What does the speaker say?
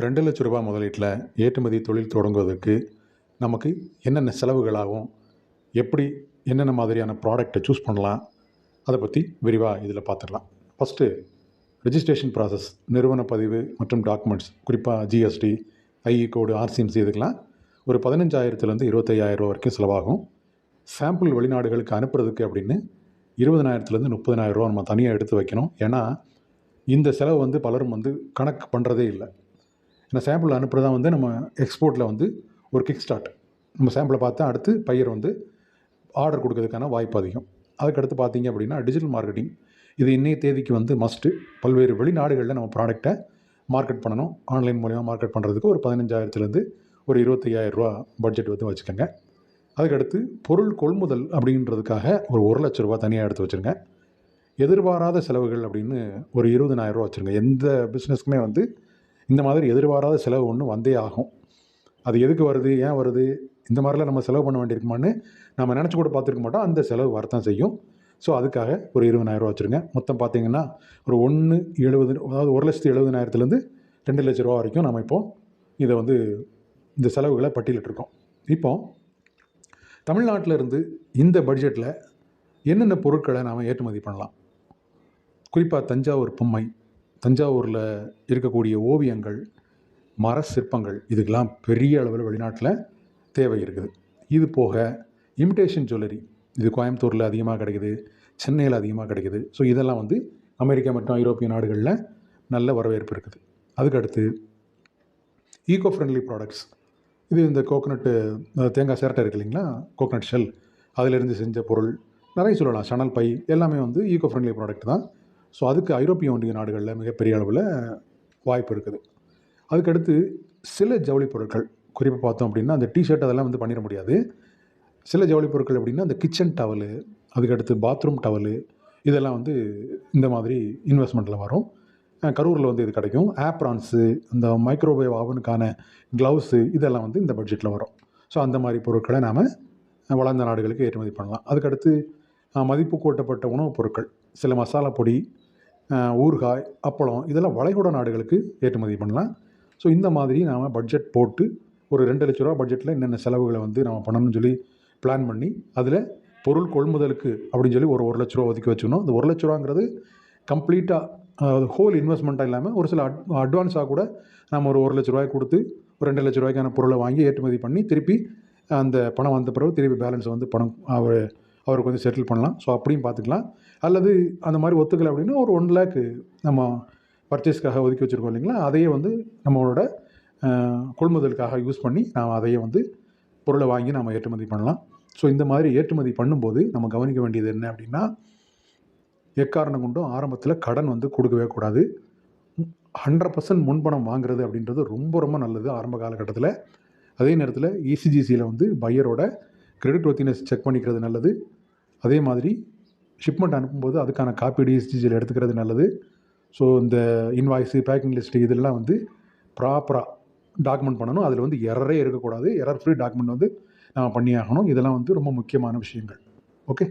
ரூ. 2,00,000 முதலீட்டில் ஏற்றுமதி தொழில் தொடங்குவதற்கு நமக்கு என்னென்ன செலவுகளாகும், எப்படி என்னென்ன மாதிரியான ப்ராடக்ட்டை சூஸ் பண்ணலாம், அதை பற்றி விரிவாக இதில் பார்த்துடலாம். ஃபஸ்ட்டு ரெஜிஸ்ட்ரேஷன் ப்ராசஸ், நிறுவன பதிவு மற்றும் டாக்குமெண்ட்ஸ், குறிப்பாக ஜிஎஸ்டி, ஐஇ கோடு, ஆர்சிஎம்சி இதுக்கெலாம் ஒரு 15,000 25,000 வரைக்கும் செலவாகும். சாம்பிள் வெளிநாடுகளுக்கு அனுப்புறதுக்கு அப்படின்னு 20,000 30,000 நம்ம தனியாக எடுத்து வைக்கணும். ஏன்னா இந்த செலவு பலரும் கணக்கு பண்ணுறதே இல்லை. ஏன்னா சாம்பிள் அனுப்புறதான் நம்ம எக்ஸ்போர்ட்டில் ஒரு கிக் ஸ்டார்ட். நம்ம சாம்பிளை பார்த்தா அடுத்து பையர் ஆர்டர் கொடுக்கறதுக்கான வாய்ப்பு அதிகம். அதுக்கடுத்து பார்த்தீங்க அப்படின்னா டிஜிட்டல் மார்க்கெட்டிங், இது இன்றைய தேதிக்கு மஸ்ட்டு. பல்வேறு வெளிநாடுகளில் நம்ம ப்ராடக்டை மார்க்கெட் பண்ணணும். ஆன்லைன் மூலிமா மார்க்கெட் பண்ணுறதுக்கு ஒரு 15,000 ஒரு 25,000 பட்ஜெட் வச்சுக்கோங்க. அதுக்கடுத்து பொருள் கொள்முதல் அப்படின்றதுக்காக ஒரு ₹1,00,000 தனியாக எடுத்து வச்சுருங்க. எதிர்பாராத செலவுகள் அப்படின்னு ஒரு 20,000 வச்சுருங்க. எந்த பிஸ்னஸ்க்குமே இந்த மாதிரி எதிர்பாராத செலவு ஒன்று வந்தே ஆகும். அது எதுக்கு வருது, ஏன் வருது, இந்த மாதிரிலாம் நம்ம செலவு பண்ண வேண்டியிருக்குமான்னு நம்ம நினச்சி கூட பார்த்துருக்க மாட்டோம். அந்த செலவு வரத்தான் செய்யும். ஸோ அதுக்காக ஒரு 20,000 வச்சுருங்க. மொத்தம் பார்த்தீங்கன்னா ஒரு 1,70,000, அதாவது 1,70,000 ₹2,00,000 வரைக்கும் நம்ம இப்போது இதை இந்த செலவுகளை பட்டியலிட்டிருக்கோம். இப்போது தமிழ்நாட்டில் இந்த பட்ஜெட்டில் என்னென்ன பொருட்களை நாம் ஏற்றுமதி பண்ணலாம். குறிப்பாக தஞ்சாவூர் பொம்மை, தஞ்சாவூரில் இருக்கக்கூடிய ஓவியங்கள், மர சிற்பங்கள், இதுக்கெல்லாம் பெரிய அளவில் வெளிநாட்டில் தேவை இருக்குது. இது போக இமிடேஷன் ஜுவல்லரி, இது கோயம்புத்தூரில் அதிகமாக கிடைக்குது, சென்னையில் அதிகமாக கிடைக்குது. ஸோ இதெல்லாம் அமெரிக்கா மற்றும் ஐரோப்பிய நாடுகளில் நல்ல வரவேற்பு இருக்குது. அதுக்கடுத்து ஈகோ ஃப்ரெண்ட்லி ப்ராடக்ட்ஸ், இது இந்த கோகனட்டு, தேங்காய் சிரட்டை இருக்குது இல்லைங்களா, கோகனட் ஷெல், அதிலிருந்து செஞ்ச பொருள் நிறைய சொல்லலாம். சணல் பை எல்லாமே ஈகோ ஃப்ரெண்ட்லி ப்ராடக்ட் தான். ஸோ அதுக்கு ஐரோப்பிய ஒன்றிய நாடுகளில் மிகப்பெரிய அளவில் வாய்ப்பு இருக்குது. அதுக்கடுத்து சில ஜவுளி பொருட்கள், குறிப்பாக பார்த்தோம் அப்படின்னா அந்த டிஷர்ட் அதெல்லாம் பண்ணிட முடியாது. சில ஜவுளி பொருட்கள் அப்படின்னா அந்த கிச்சன் டவலு, அதுக்கடுத்து பாத்ரூம் டவலு, இதெல்லாம் இந்த மாதிரி இன்வெஸ்ட்மெண்ட்டில் வரும். கரூரில் இது கிடைக்கும். ஆப்ரான்ஸு, அந்த மைக்ரோவேவ் அவனுக்கான க்ளவுஸு, இதெல்லாம் இந்த பட்ஜெட்டில் வரும். ஸோ அந்த மாதிரி பொருட்களை நாம் வளர்ந்த நாடுகளுக்கு ஏற்றுமதி பண்ணலாம். அதுக்கடுத்து மதிப்பு கூட்டப்பட்ட உணவுப் பொருட்கள், சில மசாலா பொடி, ஊறுகாய், அப்பளம், இதெல்லாம் வளைகுடா நாடுகளுக்கு ஏற்றுமதி பண்ணலாம். ஸோ இந்த மாதிரி நாம் பட்ஜெட் போட்டு ஒரு ₹2,00,000 பட்ஜெட்டில் என்னென்ன செலவுகளை நம்ம பண்ணணும்னு சொல்லி பிளான் பண்ணி, அதில் பொருள் கொள்முதலுக்கு அப்படின்னு சொல்லி ஒரு ₹1,00,000 ஒதுக்கி வச்சுக்கணும். இந்த ₹1,00,000ங்கிறது கம்ப்ளீட்டாக ஹோல் இன்வெஸ்ட்மெண்ட்டாக இல்லாமல் ஒரு சில அட்வான்ஸாக கூட நம்ம ஒரு ₹1,00,000 கொடுத்து ஒரு ₹2,00,000க்கான பொருளை வாங்கி ஏற்றுமதி பண்ணி திருப்பி அந்த பணம் வந்த பிறகு திருப்பி பேலன்ஸ் பணம் அவருக்கு செட்டில் பண்ணலாம். ஸோ அப்படியும் பார்த்துக்கலாம். அல்லது அந்த மாதிரி ஒத்துக்கலை அப்படின்னா ஒரு 1,00,000 நம்ம பர்ச்சேஸ்க்காக ஒதுக்கி வச்சுருக்கோம் இல்லைங்களா, அதையே நம்மளோட கொள்முதலுக்காக யூஸ் பண்ணி நாம் அதையே பொருளை வாங்கி நாம் ஏற்றுமதி பண்ணலாம். ஸோ இந்த மாதிரி ஏற்றுமதி பண்ணும்போது நம்ம கவனிக்க வேண்டியது என்ன அப்படின்னா, எக்காரணம் கொண்டும் ஆரம்பத்தில் கடன் கொடுக்கவே கூடாது. 100% முன்பணம் வாங்குறது அப்படின்றது ரொம்ப ரொம்ப நல்லது ஆரம்ப காலகட்டத்தில். அதே நேரத்தில் இசிஜிசியில் பையரோட கிரெடிட் ஒர்த்தினஸ் செக் பண்ணிக்கிறது நல்லது. அதே மாதிரி ஷிப்மெண்ட் அனுப்பும்போது அதுக்கான காப்பீடு இசிஜிசியில் எடுத்துக்கிறது நல்லது. ஸோ இந்த இன்வாய்ஸு, பேக்கிங் லிஸ்ட்டு, இதெல்லாம் ப்ராப்பராக டாக்குமெண்ட் பண்ணணும். அதில் எரரே இருக்கக்கூடாது. எரர் ஃப்ரீ டாக்குமெண்ட் நம்ம பண்ணியாகணும். இதெல்லாம் ரொம்ப முக்கியமான விஷயங்கள். ஓகே.